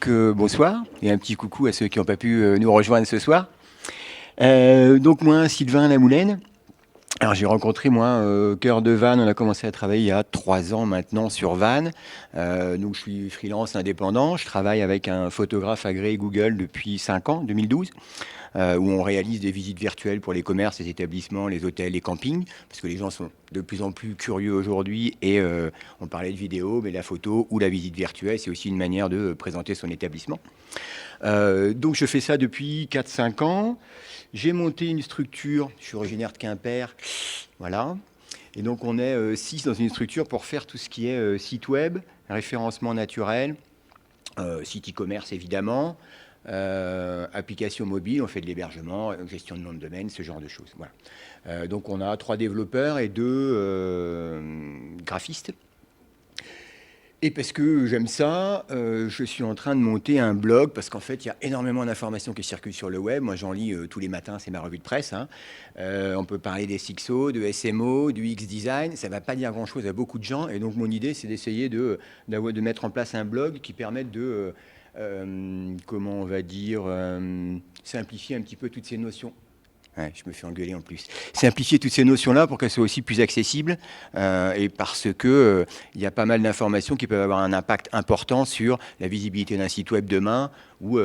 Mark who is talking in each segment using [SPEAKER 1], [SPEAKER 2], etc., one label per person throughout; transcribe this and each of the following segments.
[SPEAKER 1] Donc bonsoir et un petit coucou à ceux qui n'ont pas pu nous rejoindre ce soir. Donc moi, Sylvain Lamoulaine. Alors j'ai rencontré moi Cœur de Vannes, on a commencé à travailler il y a 3 ans maintenant sur Vannes. Donc je suis freelance indépendant, je travaille avec un photographe agréé Google depuis 5 ans, 2012, où on réalise des visites virtuelles pour les commerces, les établissements, les hôtels, les campings, parce que les gens sont de plus en plus curieux aujourd'hui et on parlait de vidéo, mais la photo ou la visite virtuelle, c'est aussi une manière de présenter son établissement. Donc je fais ça depuis 4-5 ans. J'ai monté une structure, je suis originaire de Quimper, voilà. Et donc on est 6 dans une structure pour faire tout ce qui est site web, référencement naturel, site e-commerce évidemment, application mobile, on fait de l'hébergement, gestion de nom de domaine, ce genre de choses. Voilà. Donc on a 3 développeurs et 2 graphistes. Et parce que j'aime ça, je suis en train de monter un blog, parce qu'en fait, il y a énormément d'informations qui circulent sur le web. Moi, j'en lis tous les matins, c'est ma revue de presse, hein. On peut parler des SIXO, de SMO, du X-Design. Ça ne va pas dire grand-chose à beaucoup de gens. Et donc, mon idée, c'est d'essayer de mettre en place un blog qui permette de, comment on va dire, simplifier un petit peu toutes ces notions. Ouais, je me fais engueuler en plus. Simplifier toutes ces notions-là pour qu'elles soient aussi plus accessibles et parce que il y a pas mal d'informations qui peuvent avoir un impact important sur la visibilité d'un site web demain ou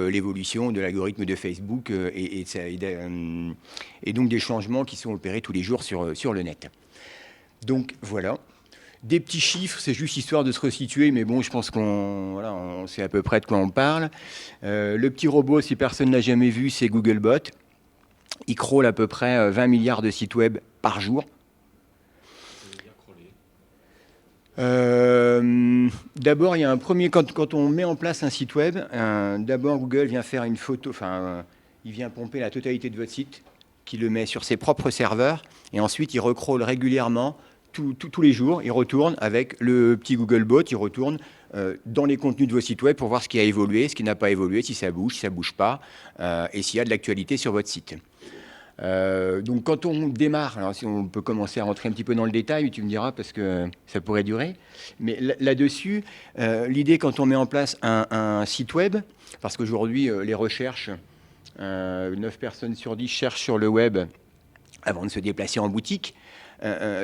[SPEAKER 1] l'évolution de l'algorithme de Facebook et donc des changements qui sont opérés tous les jours sur le net. Donc voilà. Des petits chiffres, c'est juste histoire de se resituer, mais bon, je pense on sait à peu près de quoi on parle. Le petit robot, si personne ne l'a jamais vu, c'est Googlebot. Il crawl à peu près 20 milliards de sites web par jour. D'abord, il y a un premier, quand on met en place un site web, d'abord Google vient faire une photo, il vient pomper la totalité de votre site, qui le met sur ses propres serveurs, et ensuite il recrawl régulièrement, tous les jours, il retourne avec le petit Googlebot, il retourne dans les contenus de vos sites web pour voir ce qui a évolué, ce qui n'a pas évolué, si ça bouge pas, et s'il y a de l'actualité sur votre site. Donc quand on démarre, alors si on peut commencer à rentrer un petit peu dans le détail, tu me diras parce que ça pourrait durer, mais là-dessus, l'idée quand on met en place un site web, parce qu'aujourd'hui les recherches, 9 personnes sur 10 cherchent sur le web avant de se déplacer en boutique,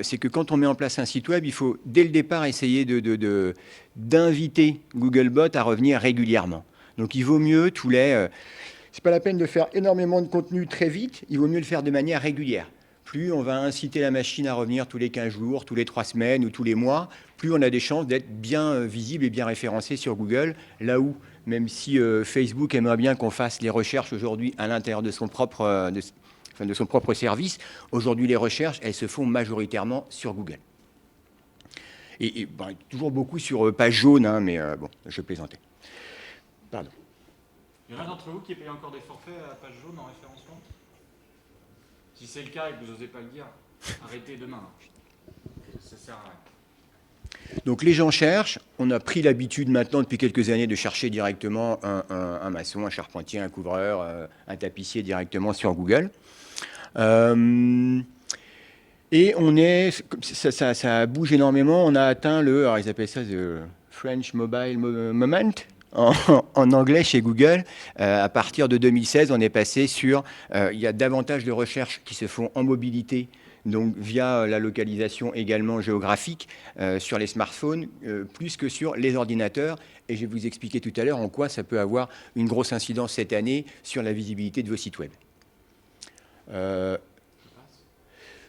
[SPEAKER 1] c'est que quand on met en place un site web, il faut dès le départ essayer d'inviter Googlebot à revenir régulièrement. Donc il vaut mieux c'est pas la peine de faire énormément de contenu très vite, il vaut mieux le faire de manière régulière. Plus on va inciter la machine à revenir tous les 15 jours, tous les 3 semaines ou tous les mois, plus on a des chances d'être bien visible et bien référencé sur Google, là où, même si Facebook aimerait bien qu'on fasse les recherches aujourd'hui à l'intérieur de son propre service, aujourd'hui les recherches, elles se font majoritairement sur Google. Et toujours beaucoup sur page jaune, hein, mais bon, je plaisantais. Pardon.
[SPEAKER 2] Il y en a d'entre vous qui payent encore des forfaits à page jaune en référencement? Si c'est le cas et que vous n'osez pas le dire, arrêtez demain. Ça sert à rien.
[SPEAKER 1] Donc les gens cherchent, on a pris l'habitude maintenant depuis quelques années de chercher directement un maçon, un charpentier, un couvreur, un tapissier directement sur Google. Et ça bouge énormément, on a atteint alors ils appellent ça le French Mobile Moment, en anglais chez Google. À partir de 2016, on est passé sur, il y a davantage de recherches qui se font en mobilité, donc via la localisation également géographique sur les smartphones, plus que sur les ordinateurs. Et je vais vous expliquer tout à l'heure en quoi ça peut avoir une grosse incidence cette année sur la visibilité de vos sites web.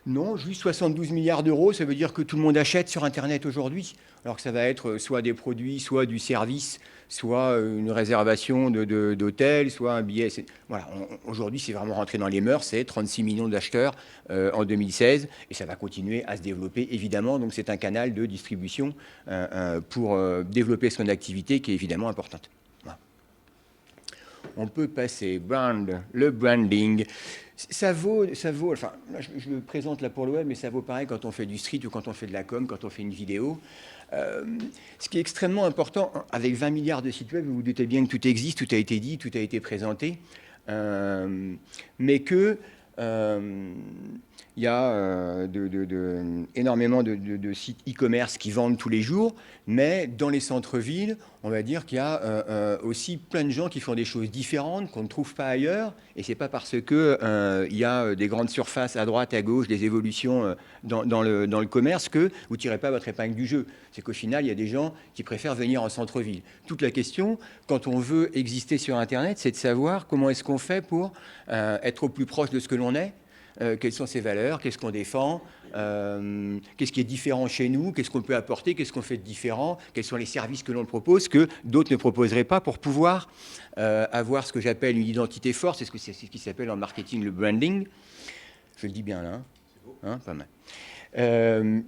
[SPEAKER 1] Non, juste 72 milliards d'euros, ça veut dire que tout le monde achète sur Internet aujourd'hui, alors que ça va être soit des produits, soit du service, soit une réservation d'hôtel, soit un billet. Voilà, aujourd'hui, c'est vraiment rentré dans les mœurs, c'est 36 millions d'acheteurs en 2016, et ça va continuer à se développer, évidemment. Donc, c'est un canal de distribution pour développer son activité qui est évidemment importante. Voilà. On peut passer le branding. Ça vaut, enfin, je me présente là pour le web, mais ça vaut pareil quand on fait du street ou quand on fait de la com, quand on fait une vidéo. Ce qui est extrêmement important, avec 20 milliards de sites web, vous vous doutez bien que tout existe, tout a été dit, tout a été présenté, mais que il y a énormément de sites e-commerce qui vendent tous les jours, mais dans les centres-villes, on va dire qu'il y a aussi plein de gens qui font des choses différentes qu'on ne trouve pas ailleurs. Et c'est pas parce que il y a des grandes surfaces à droite, à gauche, des évolutions dans le commerce que vous ne tirez pas votre épingle du jeu. C'est qu'au final, il y a des gens qui préfèrent venir en centre-ville. Toute la question, quand on veut exister sur Internet, c'est de savoir comment est-ce qu'on fait pour être au plus proche de ce que l'on est. Quelles sont ses valeurs, qu'est-ce qu'on défend, qu'est-ce qui est différent chez nous, qu'est-ce qu'on peut apporter, qu'est-ce qu'on fait de différent, quels sont les services que l'on propose que d'autres ne proposeraient pas pour pouvoir avoir ce que j'appelle une identité forte, c'est ce qui s'appelle en marketing le branding. Je le dis bien là, hein, pas mal.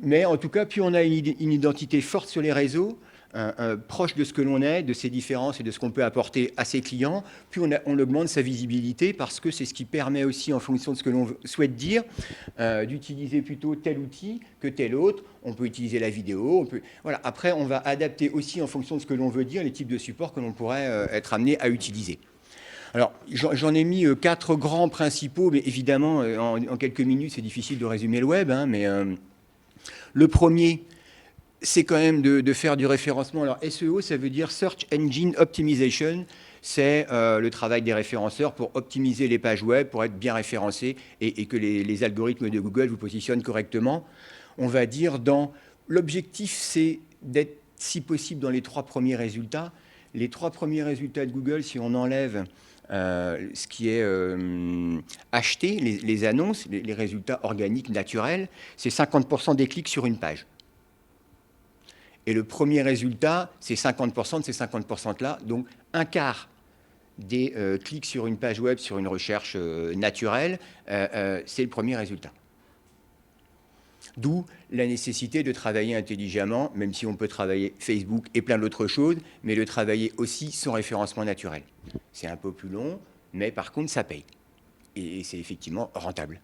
[SPEAKER 1] Mais en tout cas, plus on a une identité forte sur les réseaux, proche de ce que l'on est, de ses différences et de ce qu'on peut apporter à ses clients, puis on augmente sa visibilité parce que c'est ce qui permet aussi, en fonction de ce que l'on souhaite dire, d'utiliser plutôt tel outil que tel autre. On peut utiliser la vidéo. Voilà. Après, on va adapter aussi en fonction de ce que l'on veut dire les types de supports que l'on pourrait être amené à utiliser. Alors, j'en ai mis 4 grands principaux, mais évidemment, en quelques minutes, c'est difficile de résumer le web, hein, mais le premier, c'est quand même de faire du référencement. Alors SEO, ça veut dire Search Engine Optimization. C'est le travail des référenceurs pour optimiser les pages web, pour être bien référencés et que les algorithmes de Google vous positionnent correctement. On va dire l'objectif, c'est d'être, si possible, dans les 3 premiers résultats. Les 3 premiers résultats de Google, si on enlève ce qui est acheté, les annonces, les résultats organiques, naturels, c'est 50% des clics sur une page. Et le premier résultat, c'est 50% de ces 50%-là. Donc, un quart des clics sur une page web, sur une recherche naturelle, c'est le premier résultat. D'où la nécessité de travailler intelligemment, même si on peut travailler Facebook et plein d'autres choses, mais de travailler aussi son référencement naturel. C'est un peu plus long, mais par contre, ça paye. Et c'est effectivement rentable.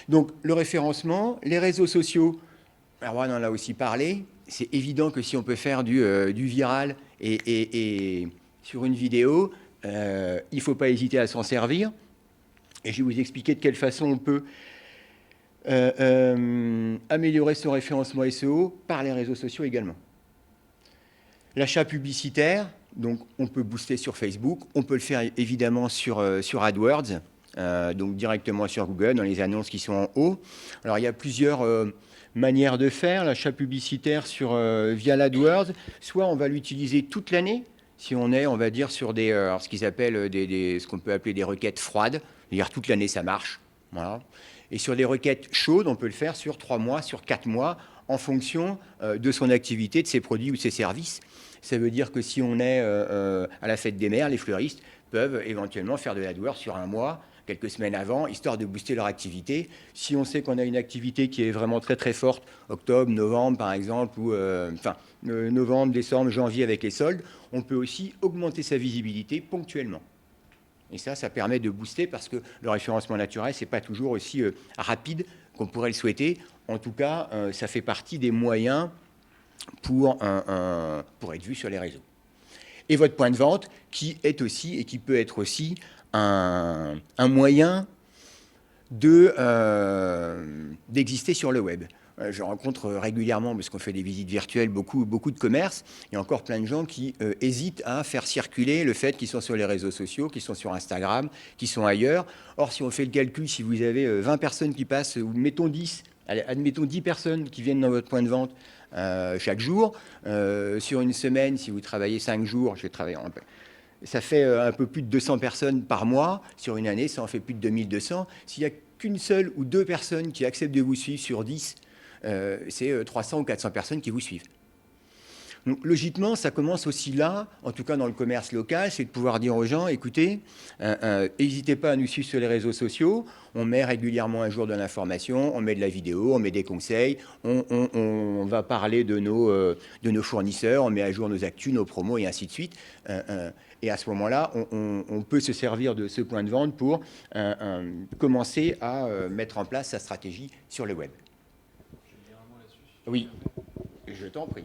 [SPEAKER 1] Donc, le référencement, les réseaux sociaux, alors on en a aussi parlé. C'est évident que si on peut faire du viral et sur une vidéo, il ne faut pas hésiter à s'en servir. Et je vais vous expliquer de quelle façon on peut améliorer son référencement SEO par les réseaux sociaux également. L'achat publicitaire, donc on peut booster sur Facebook, on peut le faire évidemment sur AdWords, donc directement sur Google, dans les annonces qui sont en haut. Alors il y a plusieurs manière de faire l'achat publicitaire via l'AdWords. Soit on va l'utiliser toute l'année, si on est, on va dire, sur ce qu'ils appellent ce qu'on peut appeler des requêtes froides, c'est-à-dire toute l'année ça marche. Voilà. Et sur des requêtes chaudes, on peut le faire sur 3 mois, sur 4 mois, en fonction de son activité, de ses produits ou de ses services. Ça veut dire que si on est à la fête des mères, les fleuristes peuvent éventuellement faire de l'AdWords sur 1 mois, quelques semaines avant, histoire de booster leur activité. Si on sait qu'on a une activité qui est vraiment très très forte, octobre, novembre par exemple, ou novembre, décembre, janvier avec les soldes, on peut aussi augmenter sa visibilité ponctuellement. Et ça permet de booster parce que le référencement naturel, ce n'est pas toujours aussi rapide qu'on pourrait le souhaiter. En tout cas, ça fait partie des moyens pour être vu sur les réseaux. Et votre point de vente, qui est aussi et qui peut être aussi un moyen d'exister sur le web. Je rencontre régulièrement, parce qu'on fait des visites virtuelles, beaucoup de commerces. Il y a encore plein de gens qui hésitent à faire circuler le fait qu'ils sont sur les réseaux sociaux, qu'ils sont sur Instagram, qu'ils sont ailleurs. Or, si on fait le calcul, si vous avez 20 personnes qui passent, ou mettons 10, admettons 10 personnes qui viennent dans votre point de vente chaque jour, sur une semaine, si vous travaillez 5 jours, je vais travailler en ça fait un peu plus de 200 personnes par mois. Sur une année, ça en fait plus de 2200. S'il n'y a qu'une seule ou 2 personnes qui acceptent de vous suivre sur 10, c'est 300 ou 400 personnes qui vous suivent. Donc, logiquement, ça commence aussi là, en tout cas dans le commerce local, c'est de pouvoir dire aux gens, écoutez, n'hésitez pas à nous suivre sur les réseaux sociaux, on met régulièrement un jour de l'information, on met de la vidéo, on met des conseils, on va parler de nos fournisseurs, on met à jour nos actus, nos promos et ainsi de suite. Et à ce moment-là, on peut se servir de ce point de vente pour commencer à mettre en place sa stratégie sur le web.
[SPEAKER 2] Je vais dire un mot là-dessus.
[SPEAKER 1] Oui, je t'en prie.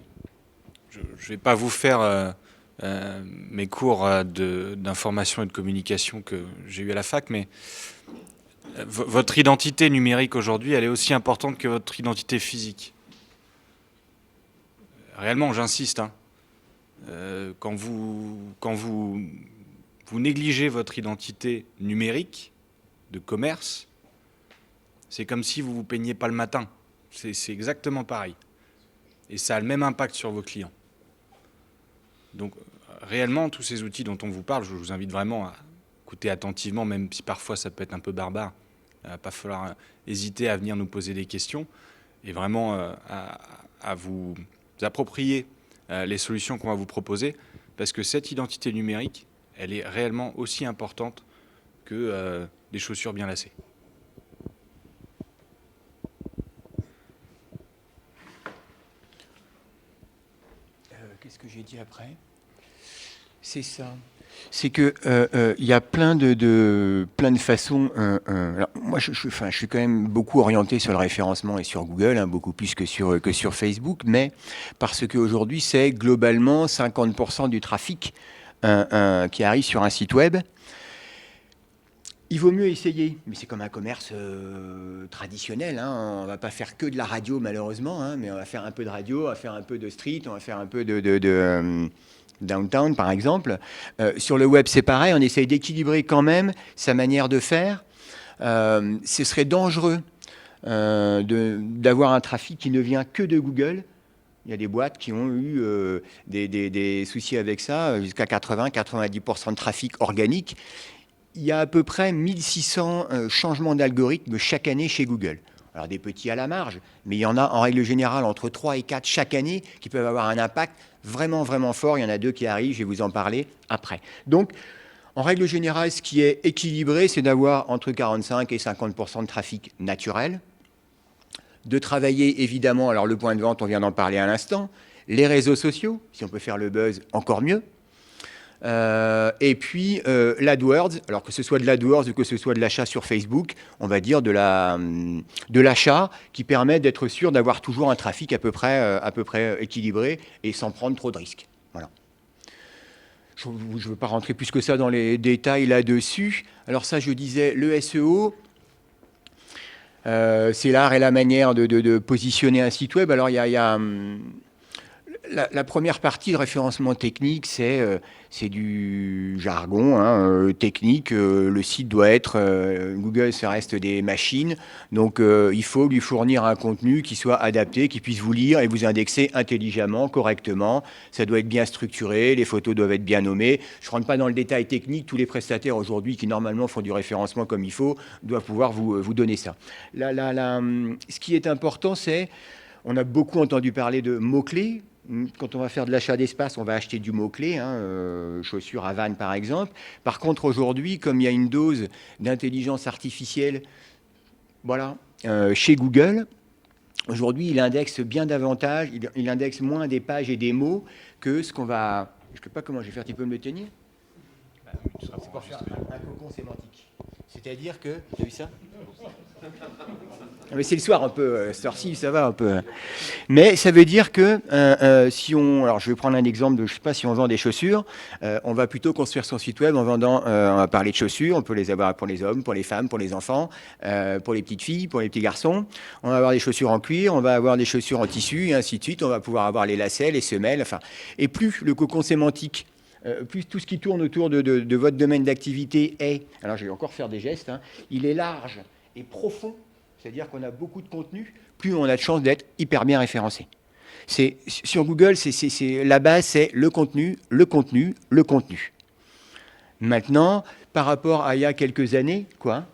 [SPEAKER 2] Je ne vais pas vous faire mes cours d'information et de communication que j'ai eu à la fac, mais Votre identité numérique aujourd'hui, elle est aussi importante que votre identité physique. Réellement, j'insiste, hein. Quand vous négligez votre identité numérique de commerce, c'est comme si vous ne vous peignez pas le matin. C'est exactement pareil. Et ça a le même impact sur vos clients. Donc, réellement, tous ces outils dont on vous parle, je vous invite vraiment à écouter attentivement, même si parfois ça peut être un peu barbare. Il ne va pas falloir hésiter à venir nous poser des questions et vraiment à vous approprier les solutions qu'on va vous proposer, parce que cette identité numérique, elle est réellement aussi importante que des chaussures bien lacées.
[SPEAKER 1] Qu'est-ce que j'ai dit après? C'est ça. C'est que il y a plein de façons. Alors, moi, je suis quand même beaucoup orienté sur le référencement et sur Google, hein, beaucoup plus que sur Facebook, mais parce qu'aujourd'hui, c'est globalement 50% du trafic qui arrive sur un site web. Il vaut mieux essayer, mais c'est comme un commerce traditionnel. Hein. On ne va pas faire que de la radio, malheureusement, hein, mais on va faire un peu de radio, on va faire un peu de street, on va faire un peu de downtown, par exemple. Sur le web, c'est pareil, on essaye d'équilibrer quand même sa manière de faire. Ce serait dangereux d'avoir un trafic qui ne vient que de Google. Il y a des boîtes qui ont eu des soucis avec ça, jusqu'à 80-90% de trafic organique. Il y a à peu près 1600 changements d'algorithme chaque année chez Google. Alors des petits à la marge, mais il y en a en règle générale entre 3 et 4 chaque année qui peuvent avoir un impact vraiment, vraiment fort. Il y en a 2 qui arrivent, je vais vous en parler après. Donc, en règle générale, ce qui est équilibré, c'est d'avoir entre 45 et 50% de trafic naturel, de travailler évidemment, alors le point de vente, on vient d'en parler à l'instant, les réseaux sociaux, si on peut faire le buzz, encore mieux. Et puis l'AdWords, alors que ce soit de l'AdWords ou que ce soit de l'achat sur Facebook, on va dire de l'achat qui permet d'être sûr d'avoir toujours un trafic à peu près équilibré et sans prendre trop de risques. Voilà. Je ne veux pas rentrer plus que ça dans les détails là-dessus. Alors ça, je disais, le SEO, c'est l'art et la manière de positionner un site web. Alors il y a la première partie, le référencement technique, c'est du jargon hein, technique. Le site doit être, Google, ça reste des machines. Donc, il faut lui fournir un contenu qui soit adapté, qui puisse vous lire et vous indexer intelligemment, correctement. Ça doit être bien structuré, les photos doivent être bien nommées. Je ne rentre pas dans le détail technique. Tous les prestataires aujourd'hui qui, normalement, font du référencement comme il faut, doivent pouvoir vous donner ça. Ce qui est important, c'est, on a beaucoup entendu parler de mots-clés. Quand on va faire de l'achat d'espace, on va acheter du mot-clé, hein, chaussures à vannes par exemple. Par contre, aujourd'hui, comme il y a une dose d'intelligence artificielle voilà, chez Google, aujourd'hui, il indexe bien davantage, il indexe moins des pages et des mots que ce qu'on va... Je ne sais pas comment je vais faire, tu peux me le tenir? C'est pour faire un cocon sémantique. C'est-à-dire que... Tu as vu ça? Mais c'est le soir un peu, cette heure-ci, ça va un peu. Mais ça veut dire que si on... Alors je vais prendre un exemple de, je sais pas, si on vend des chaussures, on va plutôt construire son site web en vendant, on va parler de chaussures, on peut les avoir pour les hommes, pour les femmes, pour les enfants, pour les petites filles, pour les petits garçons. On va avoir des chaussures en cuir, on va avoir des chaussures en tissu, et ainsi de suite. On va pouvoir avoir les lacets, les semelles, enfin... Et plus le cocon sémantique, plus tout ce qui tourne autour de votre domaine d'activité est... Alors je vais encore faire des gestes, hein, il est large et profond. C'est-à-dire qu'on a beaucoup de contenu, plus on a de chances d'être hyper bien référencé. Sur Google, la base, c'est le contenu, le contenu, le contenu. Maintenant, par rapport à il y a quelques années, quoi?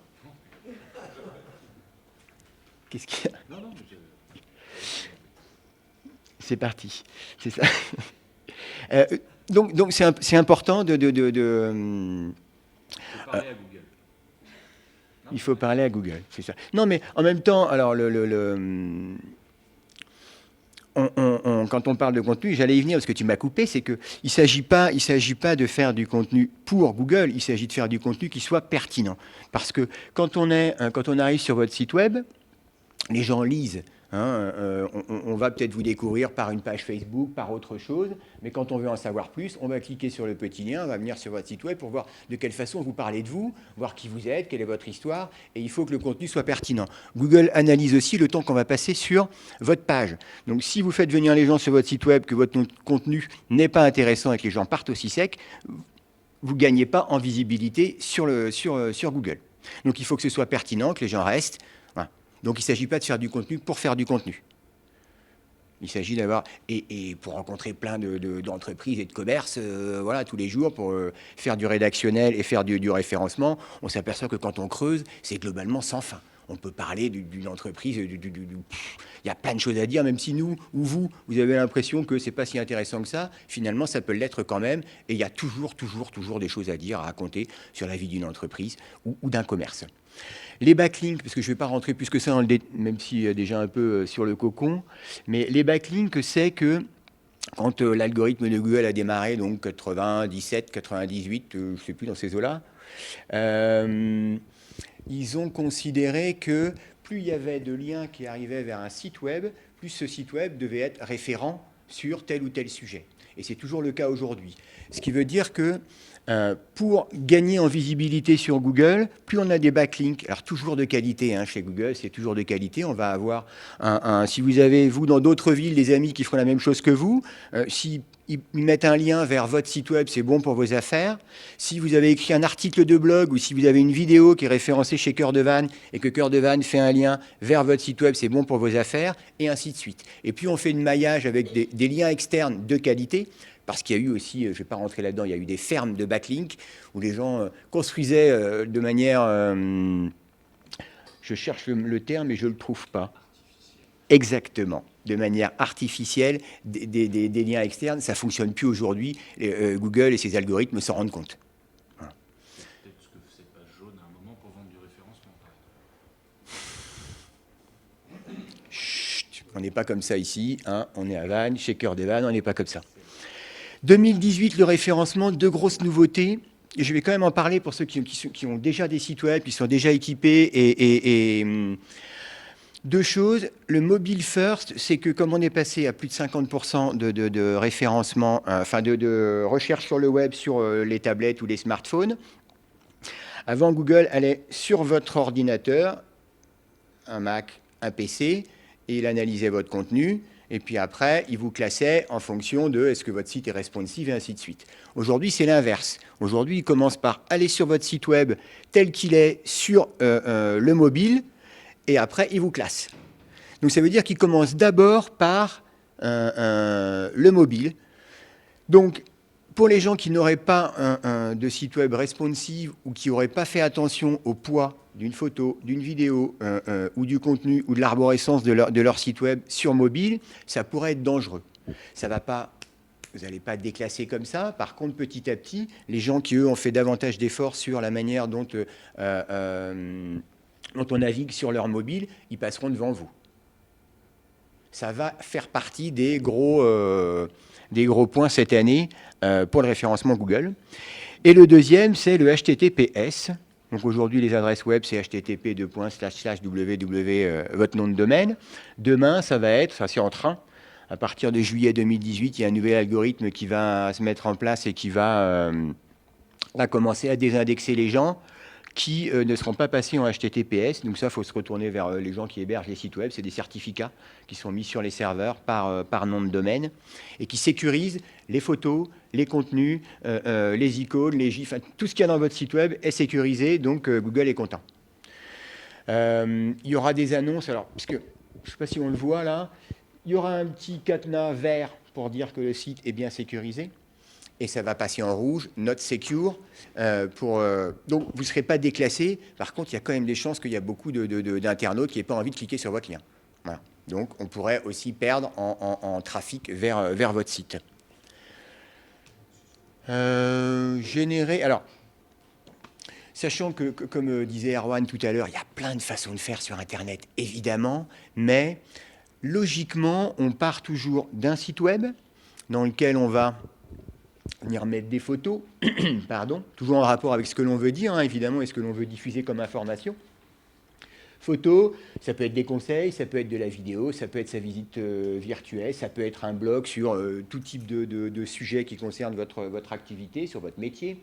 [SPEAKER 1] Qu'est-ce qu'il y a? Non, c'est parti, c'est ça. Donc c'est important de parler à Google. Il faut parler à Google, c'est ça. Non, mais en même temps, alors quand on parle de contenu, j'allais y venir parce que tu m'as coupé, c'est qu'il ne s'agit pas de faire du contenu pour Google, il s'agit de faire du contenu qui soit pertinent. Parce que quand on arrive sur votre site web, les gens lisent Hein, on va peut-être vous découvrir par une page Facebook, par autre chose, mais quand on veut en savoir plus, on va cliquer sur le petit lien, on va venir sur votre site web pour voir de quelle façon vous parlez de vous, voir qui vous êtes, quelle est votre histoire, et il faut que le contenu soit pertinent. Google analyse aussi le temps qu'on va passer sur votre page. Donc si vous faites venir les gens sur votre site web, que votre contenu n'est pas intéressant et que les gens partent aussi sec, vous ne gagnez pas en visibilité sur Google. Donc il faut que ce soit pertinent, que les gens restent. Voilà. Donc il ne s'agit pas de faire du contenu pour faire du contenu. Il s'agit d'avoir, et pour rencontrer plein d'entreprises et de commerces, voilà, tous les jours, pour faire du rédactionnel et faire du référencement, on s'aperçoit que quand on creuse, c'est globalement sans fin. On peut parler d'une entreprise, il y a plein de choses à dire, même si nous, ou vous avez l'impression que c'est pas si intéressant que ça, finalement, ça peut l'être quand même, et il y a toujours des choses à dire, à raconter sur la vie d'une entreprise ou d'un commerce. Les backlinks, parce que je ne vais pas rentrer plus que ça dans le détail, même si déjà un peu sur le cocon, mais les backlinks, c'est que quand l'algorithme de Google a démarré, donc 97, 98, je ne sais plus dans ces eaux-là, ils ont considéré que plus il y avait de liens qui arrivaient vers un site web, plus ce site web devait être référent sur tel ou tel sujet. Et c'est toujours le cas aujourd'hui. Ce qui veut dire que pour gagner en visibilité sur Google, plus on a des backlinks, alors toujours de qualité, hein, chez Google, c'est toujours de qualité, on va avoir si vous avez, vous, dans d'autres villes, des amis qui feront la même chose que vous, si ils mettent un lien vers votre site web, c'est bon pour vos affaires. Si vous avez écrit un article de blog ou si vous avez une vidéo qui est référencée chez Cœur de Van et que Cœur de Van fait un lien vers votre site web, c'est bon pour vos affaires, et ainsi de suite. Et puis on fait une maillage avec des liens externes de qualité, parce qu'il y a eu aussi, je ne vais pas rentrer là-dedans, il y a eu des fermes de backlinks où les gens construisaient de manière... je cherche le terme et je ne le trouve pas. Exactement, de manière artificielle, des liens externes. Ça ne fonctionne plus aujourd'hui. Google et ses algorithmes s'en rendent compte. Voilà.
[SPEAKER 2] Peut-être que c'est pas jaune à un moment pour vendre du référencement.
[SPEAKER 1] Chut, on n'est pas comme ça ici. Hein. On est à Vannes, chez Cœur des Vannes, on n'est pas comme ça. 2018, le référencement, deux grosses nouveautés. Et je vais quand même en parler pour ceux qui ont déjà des sites web, qui sont déjà équipés et deux choses. Le mobile first, c'est que comme on est passé à plus de 50% de référencement, enfin de recherche sur le web, sur les tablettes ou les smartphones, avant Google allait sur votre ordinateur, un Mac, un PC, et il analysait votre contenu. Et puis après, il vous classait en fonction de est-ce que votre site est responsive et ainsi de suite. Aujourd'hui, c'est l'inverse. Aujourd'hui, il commence par aller sur votre site web tel qu'il est sur le mobile, et après, il vous classe. Donc ça veut dire qu'il commence d'abord par le mobile. Donc, pour les gens qui n'auraient pas de site web responsive ou qui n'auraient pas fait attention au poids d'une photo, d'une vidéo ou du contenu ou de l'arborescence de leur site web sur mobile, ça pourrait être dangereux. Ça va pas, vous n'allez pas déclasser comme ça. Par contre, petit à petit, les gens qui, eux, ont fait davantage d'efforts sur la manière dont on navigue sur leur mobile, ils passeront devant vous. Ça va faire partie des gros points cette année pour le référencement Google. Et le deuxième, c'est le HTTPS. Donc aujourd'hui, les adresses web, c'est http://www, votre nom de domaine. Demain, ça va être, ça c'est en train, à partir de juillet 2018, il y a un nouvel algorithme qui va se mettre en place et qui va commencer à désindexer les gens qui ne seront pas passés en HTTPS. Donc ça, il faut se retourner vers les gens qui hébergent les sites web. C'est des certificats qui sont mis sur les serveurs par nom de domaine et qui sécurisent les photos, les contenus, les icônes, les gifs, tout ce qu'il y a dans votre site web est sécurisé, donc Google est content. Il y aura des annonces, alors, parce que, je ne sais pas si on le voit là, il y aura un petit cadenas vert pour dire que le site est bien sécurisé. Et ça va passer en rouge, not secure. Donc, vous ne serez pas déclassé. Par contre, il y a quand même des chances qu'il y a beaucoup d'internautes qui n'aient pas envie de cliquer sur votre lien. Voilà. Donc, on pourrait aussi perdre en trafic vers votre site. Générer... Alors, sachant que, comme disait Erwan tout à l'heure, il y a plein de façons de faire sur Internet, évidemment, mais logiquement, on part toujours d'un site web dans lequel on va venir mettre des photos, pardon, toujours en rapport avec ce que l'on veut dire, hein, évidemment, et ce que l'on veut diffuser comme information. Photo, ça peut être des conseils, ça peut être de la vidéo, ça peut être sa visite virtuelle, ça peut être un blog sur tout type de sujets qui concernent votre activité, sur votre métier,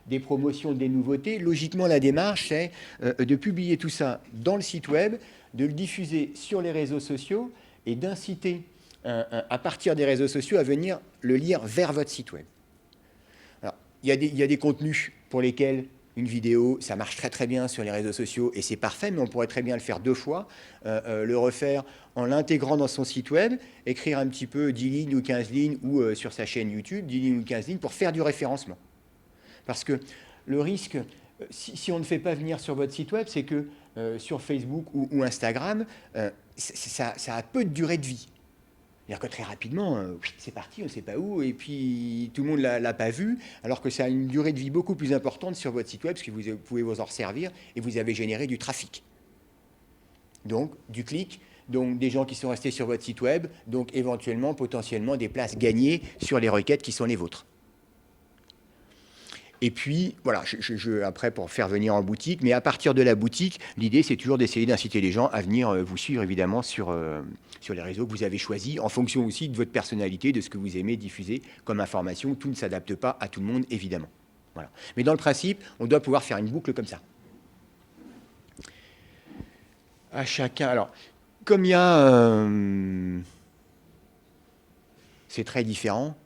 [SPEAKER 1] des promotions, des nouveautés. Logiquement, la démarche, c'est de publier tout ça dans le site web, de le diffuser sur les réseaux sociaux et d'inciter à partir des réseaux sociaux à venir le lire vers votre site web. Alors, il y a des contenus pour lesquels une vidéo, ça marche très très bien sur les réseaux sociaux et c'est parfait, mais on pourrait très bien le faire 2 fois, le refaire en l'intégrant dans son site web, écrire un petit peu 10 lignes ou 15 lignes ou sur sa chaîne YouTube, 10 lignes ou 15 lignes pour faire du référencement. Parce que le risque, si on ne fait pas venir sur votre site web, c'est que sur Facebook ou Instagram, ça a peu de durée de vie. C'est-à-dire que très rapidement, c'est parti, on ne sait pas où, et puis tout le monde ne l'a pas vu, alors que ça a une durée de vie beaucoup plus importante sur votre site web, parce que vous pouvez vous en servir, et vous avez généré du trafic. Donc, du clic, donc des gens qui sont restés sur votre site web, donc éventuellement, potentiellement, des places gagnées sur les requêtes qui sont les vôtres. Et puis, voilà, après, pour faire venir en boutique, mais à partir de la boutique, l'idée, c'est toujours d'essayer d'inciter les gens à venir vous suivre, évidemment, sur les réseaux que vous avez choisis, en fonction aussi de votre personnalité, de ce que vous aimez diffuser comme information. Tout ne s'adapte pas à tout le monde, évidemment. Voilà. Mais dans le principe, on doit pouvoir faire une boucle comme ça. À chacun. Alors, comme il y a... c'est très différent.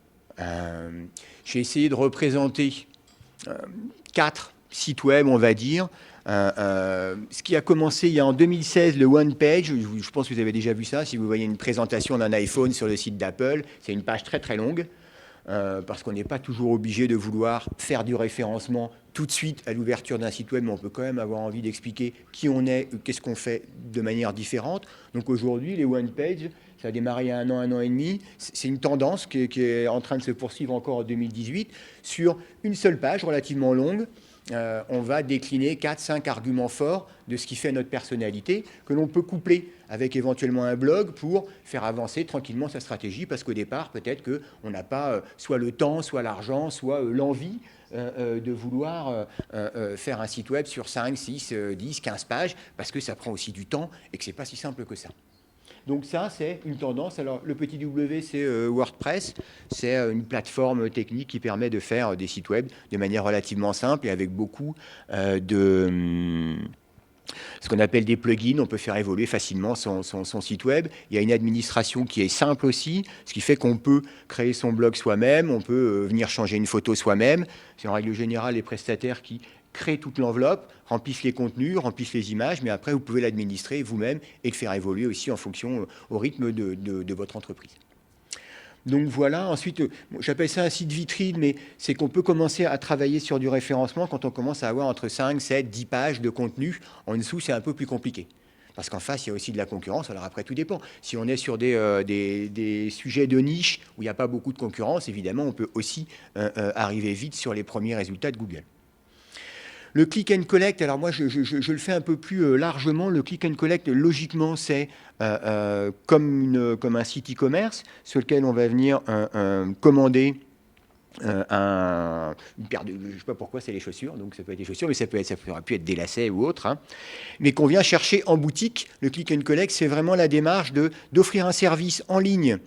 [SPEAKER 1] J'ai essayé de représenter 4 sites web, on va dire. Ce qui a commencé il y a en 2016, le One Page, je pense que vous avez déjà vu ça, si vous voyez une présentation d'un iPhone sur le site d'Apple, c'est une page très très longue, parce qu'on n'est pas toujours obligé de vouloir faire du référencement tout de suite à l'ouverture d'un site web, mais on peut quand même avoir envie d'expliquer qui on est, qu'est-ce qu'on fait de manière différente. Donc aujourd'hui, les One Page, ça a démarré il y a un an et demi. C'est une tendance qui est en train de se poursuivre encore en 2018. Sur une seule page relativement longue, on va décliner 4-5 arguments forts de ce qui fait notre personnalité, que l'on peut coupler avec éventuellement un blog pour faire avancer tranquillement sa stratégie, parce qu'au départ, peut-être qu'on n'a pas soit le temps, soit l'argent, soit l'envie de vouloir faire un site web sur 5, 6, 10, 15 pages, parce que ça prend aussi du temps et que ce n'est pas si simple que ça. Donc ça, c'est une tendance. Alors, le petit W, c'est WordPress. C'est une plateforme technique qui permet de faire des sites web de manière relativement simple et avec beaucoup de... ce qu'on appelle des plugins. On peut faire évoluer facilement son site web. Il y a une administration qui est simple aussi, ce qui fait qu'on peut créer son blog soi-même, on peut venir changer une photo soi-même. C'est en règle générale les prestataires qui créent toute l'enveloppe, remplissent les contenus, remplissent les images, mais après, vous pouvez l'administrer vous-même et le faire évoluer aussi en fonction, au rythme de votre entreprise. Donc voilà, ensuite, j'appelle ça un site vitrine, mais c'est qu'on peut commencer à travailler sur du référencement quand on commence à avoir entre 5, 7, 10 pages de contenu. En dessous, c'est un peu plus compliqué. Parce qu'en face, il y a aussi de la concurrence. Alors après, tout dépend. Si on est sur des sujets de niche où il n'y a pas beaucoup de concurrence, évidemment, on peut aussi arriver vite sur les premiers résultats de Google. Le click and collect, alors moi je le fais un peu plus largement. Le click and collect, logiquement, c'est comme un site e-commerce sur lequel on va venir commander une paire de... Je ne sais pas pourquoi c'est les chaussures, donc ça peut être des chaussures, mais ça pourrait pu être des lacets ou autre, hein, mais qu'on vient chercher en boutique. Le click and collect, c'est vraiment la démarche d'offrir un service en ligne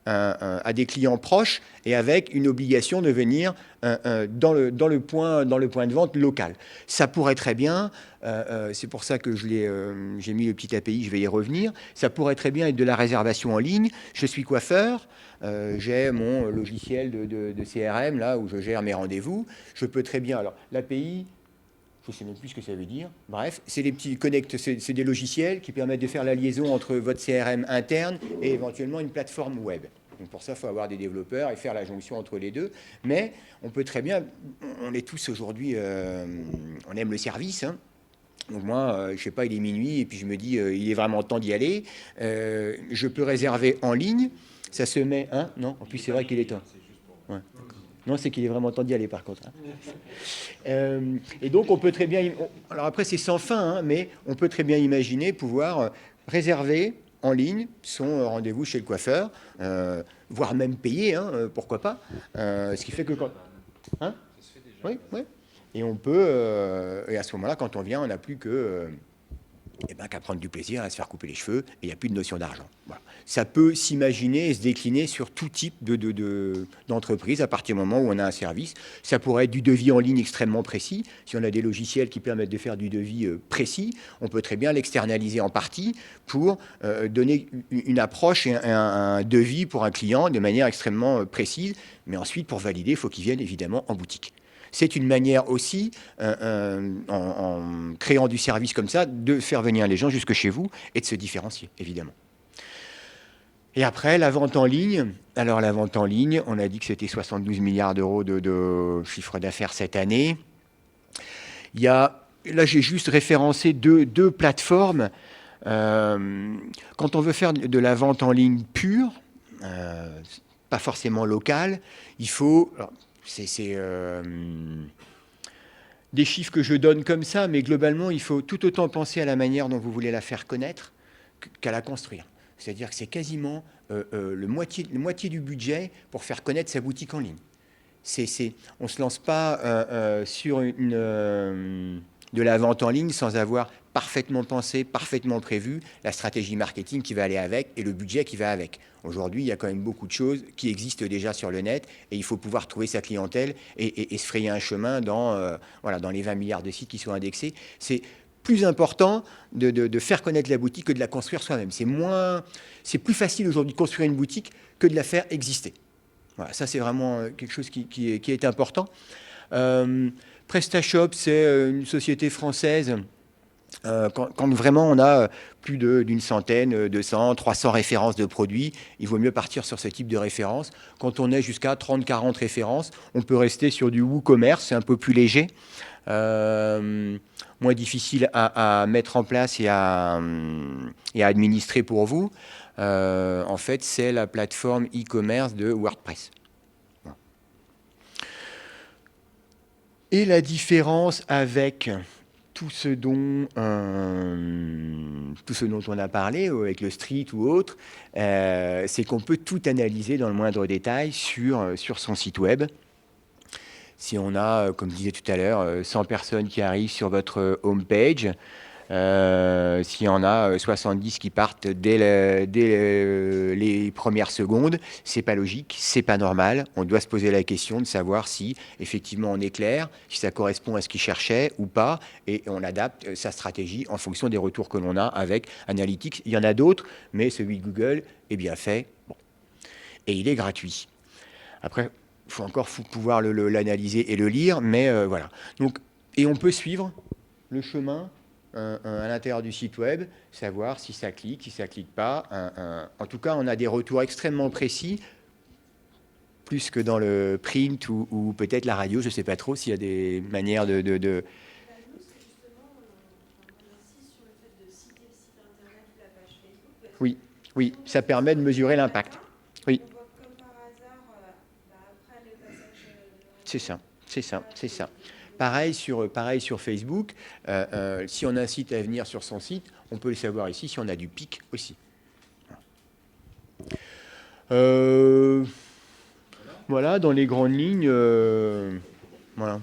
[SPEAKER 1] à des clients proches et avec une obligation de venir dans le point de vente local. Ça pourrait très bien, c'est pour ça que j'ai mis le petit API, je vais y revenir, ça pourrait très bien être de la réservation en ligne. Je suis coiffeur, j'ai mon logiciel de CRM là où je gère mes rendez-vous. Je peux très bien, alors l'API, je ne sais même plus ce que ça veut dire. Bref, c'est des petits connects, c'est des logiciels qui permettent de faire la liaison entre votre CRM interne et éventuellement une plateforme web. Donc pour ça, il faut avoir des développeurs et faire la jonction entre les deux. Mais on peut très bien, on est tous aujourd'hui, on aime le service, hein. Donc moi, je ne sais pas, il est minuit et puis je me dis, il est vraiment temps d'y aller. Je peux réserver en ligne. Ça se met, hein? Non, en plus c'est vrai qu'il est temps. Ouais. Non, c'est qu'il est vraiment temps d'y aller par contre. Hein. Et donc on peut très bien... Alors après c'est sans fin, hein, mais on peut très bien imaginer pouvoir réserver en ligne son rendez-vous chez le coiffeur, voire même payer, hein, pourquoi pas. Ce qui fait que quand... Hein? Ça se fait déjà. Oui, oui. Et on peut... et à ce moment-là, quand on vient, on n'a plus que... eh ben, qu'à prendre du plaisir à se faire couper les cheveux, et il n'y a plus de notion d'argent. Voilà. Ça peut s'imaginer et se décliner sur tout type d'entreprise à partir du moment où on a un service. Ça pourrait être du devis en ligne extrêmement précis. Si on a des logiciels qui permettent de faire du devis précis, on peut très bien l'externaliser en partie pour donner une approche et un devis pour un client de manière extrêmement précise. Mais ensuite, pour valider, il faut qu'il vienne évidemment en boutique. C'est une manière aussi, en créant du service comme ça, de faire venir les gens jusque chez vous et de se différencier, évidemment. Et après, la vente en ligne. Alors, la vente en ligne, on a dit que c'était 72 milliards d'euros de chiffre d'affaires cette année. Là, j'ai juste référencé deux plateformes. Quand on veut faire de la vente en ligne pure, pas forcément locale, il faut... Alors, c'est des chiffres que je donne comme ça, mais globalement, il faut tout autant penser à la manière dont vous voulez la faire connaître qu'à la construire. C'est-à-dire que c'est quasiment le moitié du budget pour faire connaître sa boutique en ligne. On ne se lance pas sur de la vente en ligne sans avoir parfaitement pensé, parfaitement prévu la stratégie marketing qui va aller avec et le budget qui va avec. Aujourd'hui, il y a quand même beaucoup de choses qui existent déjà sur le net et il faut pouvoir trouver sa clientèle et se frayer un chemin dans les 20 milliards de sites qui sont indexés. C'est plus important de faire connaître la boutique que de la construire soi-même. C'est plus facile aujourd'hui de construire une boutique que de la faire exister. Voilà, ça c'est vraiment quelque chose qui est important. PrestaShop, c'est une société française. Quand vraiment on a plus d'une centaine, 200, 300 références de produits, il vaut mieux partir sur ce type de références. Quand on est jusqu'à 30, 40 références, on peut rester sur du WooCommerce, c'est un peu plus léger, moins difficile à mettre en place et à administrer pour vous. En fait, c'est la plateforme e-commerce de WordPress. Et la différence avec tout ce dont on a parlé, avec le street ou autre, c'est qu'on peut tout analyser dans le moindre détail sur son site web. Si on a, comme je disais tout à l'heure, 100 personnes qui arrivent sur votre homepage, s'il y en a 70 qui partent dès les premières secondes, c'est pas logique, c'est pas normal. On doit se poser la question de savoir si effectivement on est clair, si ça correspond à ce qu'ils cherchaient ou pas, et on adapte sa stratégie en fonction des retours que l'on a avec Analytics. Il y en a d'autres, mais celui de Google est bien fait. Bon. Et il est gratuit. Après, il faut encore pouvoir l'analyser et le lire, mais voilà. Donc, et on peut suivre le chemin à l'intérieur du site web, savoir si ça clique pas. En tout cas, on a des retours extrêmement précis, plus que dans le print ou peut-être la radio, je ne sais pas trop s'il y a des manières de...
[SPEAKER 3] Nous, c'est justement, on insiste sur le fait de citer le site internet ou la page Facebook.
[SPEAKER 1] Oui, ça permet de mesurer l'impact. Oui.
[SPEAKER 3] On voit comme par hasard, après le passage
[SPEAKER 1] C'est ça. Pareil sur Facebook, si on incite à venir sur son site, on peut le savoir ici si on a du pic aussi. Voilà, dans les grandes lignes, voilà.